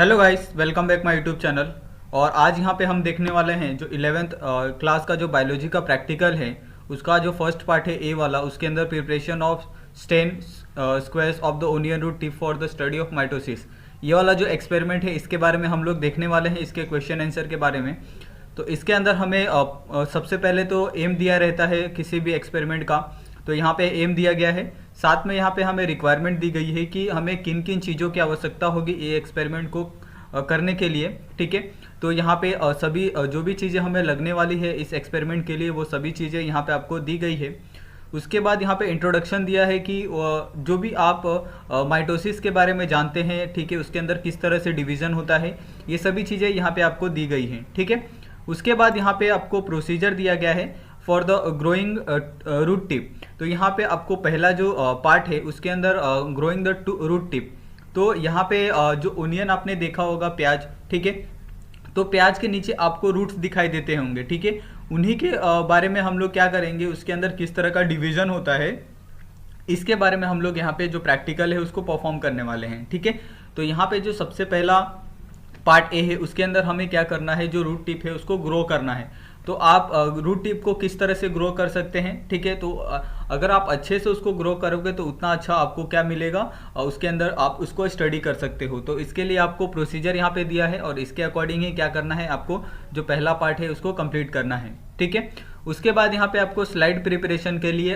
Hello guys, welcome back my YouTube channel. और आज यहाँ पे हम देखने वाले हैं जो 11th क्लास का जो बायोलॉजी का प्रैक्टिकल है उसका जो फर्स्ट पार्ट है ए वाला, उसके अंदर preparation of stain squares of the onion root tip for the study of mitosis, ये वाला जो एक्सपेरिमेंट है इसके बारे में हम लोग देखने वाले हैं, इसके क्वेश्चन आंसर के बारे में। तो इसके अंदर हमें सबसे पहले तो एम दिया रहता है किसी भी एक्सपेरिमेंट का, तो यहाँ पे एम दिया गया है। साथ में यहाँ पे हमें रिक्वायरमेंट दी गई है कि हमें किन किन चीज़ों की आवश्यकता होगी ये एक्सपेरिमेंट को करने के लिए। ठीक है, तो यहाँ पे सभी जो भी चीज़ें हमें लगने वाली है इस एक्सपेरिमेंट के लिए वो सभी चीज़ें यहाँ पे आपको दी गई है। उसके बाद यहाँ पे इंट्रोडक्शन दिया है कि जो भी आप माइटोसिस के बारे में जानते हैं, ठीक है, उसके अंदर किस तरह से डिवीज़न होता है, ये सभी चीज़ें यहाँ पे आपको दी गई हैं। ठीक है, उसके बाद यहाँ पे आपको प्रोसीजर दिया गया है for the growing root tip. तो यहाँ पे आपको पहला जो पार्ट है उसके अंदर ग्रोइंग द रूट टिप। तो यहाँ पे जो ओनियन आपने देखा होगा, प्याज, ठीक है, तो प्याज के नीचे आपको रूट्स दिखाई देते होंगे। ठीक है, उन्हीं के बारे में हम लोग क्या करेंगे, उसके अंदर किस तरह का डिवीजन होता है इसके बारे में हम लोग यहाँ पे जो प्रैक्टिकल है उसको परफॉर्म करने वाले हैं। ठीक है, तो यहाँ पे जो सबसे पहला पार्ट ए है उसके अंदर हमें क्या करना है, जो रूट टिप है उसको ग्रो करना है। तो आप रूट टिप को किस तरह से ग्रो कर सकते हैं, ठीक है, तो अगर आप अच्छे से उसको ग्रो करोगे तो उतना अच्छा आपको क्या मिलेगा, उसके अंदर आप उसको स्टडी कर सकते हो। तो इसके लिए आपको प्रोसीजर यहाँ पे दिया है और इसके अकॉर्डिंग ही क्या करना है, आपको जो पहला पार्ट है उसको कंप्लीट करना है। ठीक है, उसके बाद यहाँ पे आपको स्लाइड प्रिपरेशन के लिए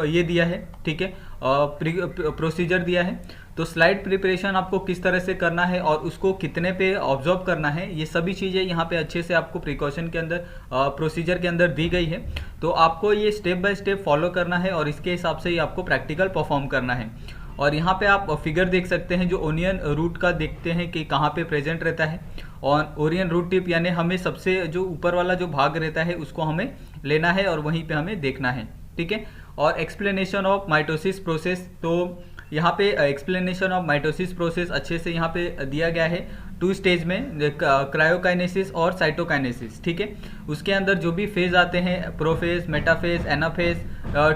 ये दिया है, ठीक है, प्रोसीजर दिया है। तो स्लाइड प्रिपरेशन आपको किस तरह से करना है और उसको कितने पे ऑब्जर्व करना है, ये सभी चीज़ें यहाँ पे अच्छे से आपको प्रिकॉशन के अंदर प्रोसीजर के अंदर दी गई है। तो आपको ये स्टेप बाय स्टेप फॉलो करना है और इसके हिसाब से ही आपको प्रैक्टिकल परफॉर्म करना है। और यहाँ पे आप फिगर देख सकते हैं, जो ओनियन रूट का देखते हैं कि कहाँ पे प्रेजेंट रहता है। और ओनियन रूट टिप यानी हमें सबसे जो ऊपर वाला जो भाग रहता है उसको हमें लेना है और वहीं पे हमें देखना है। ठीक है, और एक्सप्लेनेशन ऑफ माइटोसिस प्रोसेस, तो यहाँ पे एक्सप्लेनेशन ऑफ माइटोसिस प्रोसेस अच्छे से यहाँ पे दिया गया है 2 स्टेज में, क्रायोकाइनेसिस और साइटोकाइनेसिस। ठीक है, उसके अंदर जो भी फेज आते हैं, प्रोफेज, मेटाफेज, एनाफेज,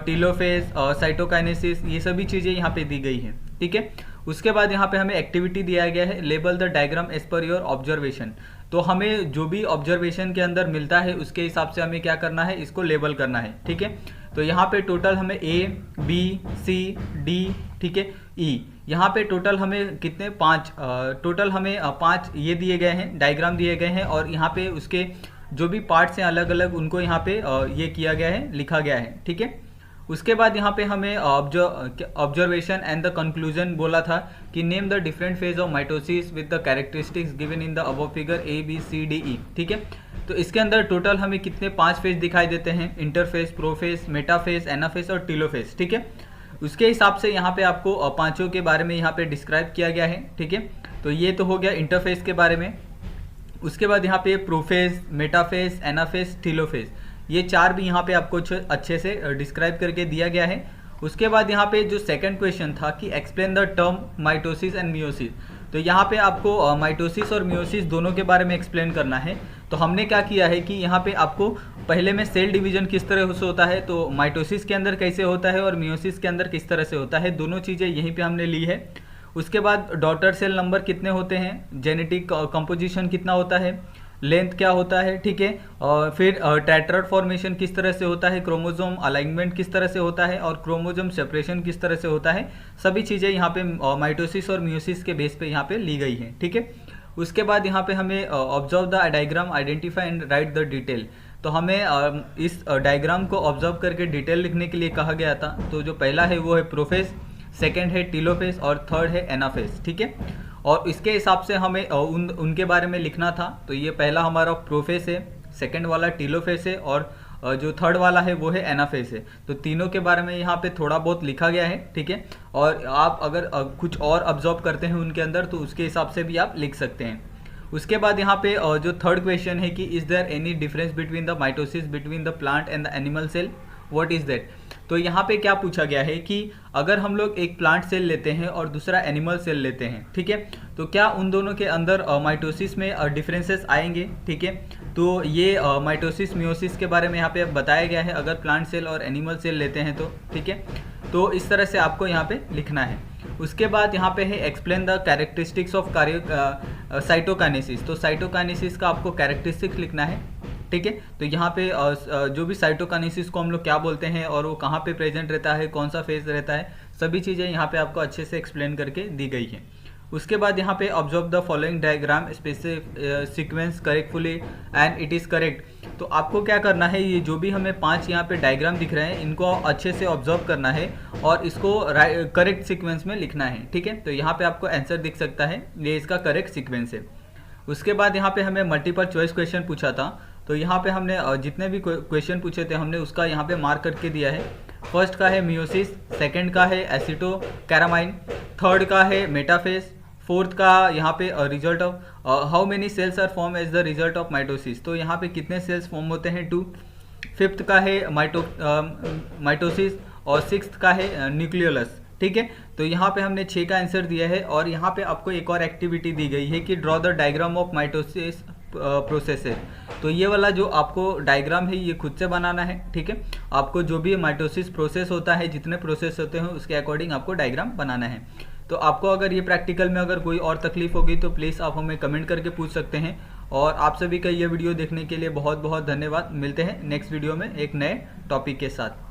टीलोफेज और साइटोकाइनेसिस, ये सभी चीज़ें यहाँ पे दी गई हैं। ठीक है, उसके बाद यहाँ पे हमें एक्टिविटी दिया गया है, label the diagram as per your observation. तो हमें जो भी ऑब्जर्वेशन के अंदर मिलता है उसके हिसाब से हमें क्या करना है, इसको लेबल करना है। ठीक है, तो यहाँ पे टोटल हमें ए, बी, सी, डी, ठीक है, ई, यहाँ पे टोटल हमें कितने 5 टोटल हमें 5 ये दिए गए हैं, डायग्राम दिए गए हैं और यहाँ पे उसके जो भी पार्ट्स हैं अलग अलग उनको यहाँ पे ये किया गया है, लिखा गया है। ठीक है, उसके बाद यहाँ पे हमें ऑब्जर्वेशन एंड द कंक्लूजन बोला था कि name the different phase of mitosis with the characteristics given in the above figure A, B, C, D, E. ठीक है, तो इसके अंदर टोटल हमें कितने 5 फेज दिखाई देते हैं, इंटरफेज, प्रोफेज, मेटाफेज, एनाफेज और टीलोफेज। ठीक है, उसके हिसाब से यहाँ पे आपको पांचों के बारे में यहाँ पे डिस्क्राइब किया गया है। ठीक है, तो ये तो हो गया इंटरफेज के बारे में। उसके बाद यहाँ पे प्रोफेज, मेटाफेज, एनाफेज, टीलोफेज, ये 4 भी यहाँ पे आपको अच्छे से डिस्क्राइब करके दिया गया है। उसके बाद यहाँ पे जो सेकंड क्वेश्चन था कि explain the term mitosis and meiosis, तो यहाँ पे आपको माइटोसिस और मियोसिस दोनों के बारे में एक्सप्लेन करना है। तो हमने क्या किया है कि यहाँ पे आपको पहले में सेल डिवीजन किस तरह से होता है, तो माइटोसिस के अंदर कैसे होता है और मियोसिस के अंदर किस तरह से होता है, दोनों चीज़ें यहीं पे हमने ली है। उसके बाद डॉटर सेल नंबर कितने होते हैं, जेनेटिक कंपोजिशन कितना होता है, लेंथ क्या होता है, ठीक है, और फिर टेट्राड फॉर्मेशन किस तरह से होता है, क्रोमोसोम अलाइनमेंट किस तरह से होता है और क्रोमोसोम सेपरेशन किस तरह से होता है, सभी चीज़ें यहाँ पे माइटोसिस और मियोसिस के बेस पे यहाँ पे ली गई हैं। ठीक है, उसके बाद यहाँ पे हमें observe the diagram, identify and right the detail, तो हमें इस डायग्राम को ऑब्जर्व करके डिटेल लिखने के लिए कहा गया था। तो जो पहला है वो है प्रोफेज, सेकेंड है टीलोफेज और थर्ड है एनाफेज। ठीक है, और इसके हिसाब से हमें उनके बारे में लिखना था। तो ये पहला हमारा प्रोफेज है, सेकंड वाला टीलोफेज है और जो थर्ड वाला है वो है एनाफेज है। तो तीनों के बारे में यहाँ पे थोड़ा बहुत लिखा गया है। ठीक है, और आप अगर कुछ और ऑब्जर्व करते हैं उनके अंदर तो उसके हिसाब से भी आप लिख सकते हैं। उसके बाद यहाँ पे जो थर्ड क्वेश्चन है कि is there any difference between the mitosis between the plant and the animal cell, what is that. तो यहाँ पे क्या पूछा गया है कि अगर हम लोग एक प्लांट सेल लेते हैं और दूसरा एनिमल सेल लेते हैं, ठीक है, तो क्या उन दोनों के अंदर माइटोसिस में डिफरेंसेस आएंगे। ठीक है, तो ये माइटोसिस मियोसिस के बारे में यहाँ पे बताया गया है अगर प्लांट सेल और एनिमल सेल लेते हैं तो। ठीक है, तो इस तरह से आपको यहाँ पे लिखना है। उसके बाद यहाँ पे है explain the characteristics of cytokinesis. तो साइटोकाइनेसिस का आपको कैरेक्टरिस्टिक्स लिखना है, ठीक है। तो यहाँ पे जो भी साइटोकाइनेसिस को हम लोग क्या बोलते हैं और वो कहाँ पे प्रेजेंट रहता है, कौन सा फेज रहता है, सभी चीज़ें यहाँ पे आपको अच्छे से एक्सप्लेन करके दी गई हैं। उसके बाद यहाँ पे observe the following diagram specific sequence carefully and it is correct. तो आपको क्या करना है, ये जो भी हमें 5 यहाँ पे डायग्राम दिख रहे हैं इनको अच्छे से ऑब्जर्व करना है और इसको करेक्ट सीक्वेंस में लिखना है, ठीक है। तो यहाँ पे आपको आंसर दिख सकता है, ये इसका करेक्ट सीक्वेंस है। उसके बाद यहाँ पे हमें मल्टीपल चॉइस क्वेश्चन पूछा था, तो यहाँ पे हमने जितने भी क्वेश्चन पूछे थे हमने उसका यहाँ पे मार्क करके दिया है। फर्स्ट का है मियोसिस, सेकंड का है एसिटोकैरामाइन, थर्ड का है मेटाफेज, फोर्थ का यहाँ पे result of how many cells are form as the result of mitosis. तो यहाँ पे कितने सेल्स फॉर्म होते हैं, 2। फिफ्थ का है माइटोसिस और सिक्स्थ का है न्यूक्लियोलस, ठीक है। तो यहाँ पे हमने 6 का आंसर दिया है और यहाँ पे आपको एक और एक्टिविटी दी गई है कि draw the diagram of mitosis processes. तो ये वाला जो आपको डायग्राम है ये खुद से बनाना है, ठीक है। आपको जो भी माइटोसिस प्रोसेस होता है, जितने प्रोसेस होते हैं उसके अकॉर्डिंग आपको डायग्राम बनाना है। तो आपको अगर ये प्रैक्टिकल में अगर कोई और तकलीफ होगी तो प्लीज़ आप हमें कमेंट करके पूछ सकते हैं। और आप सभी का ये वीडियो देखने के लिए बहुत बहुत धन्यवाद। मिलते हैं नेक्स्ट वीडियो में एक नए टॉपिक के साथ।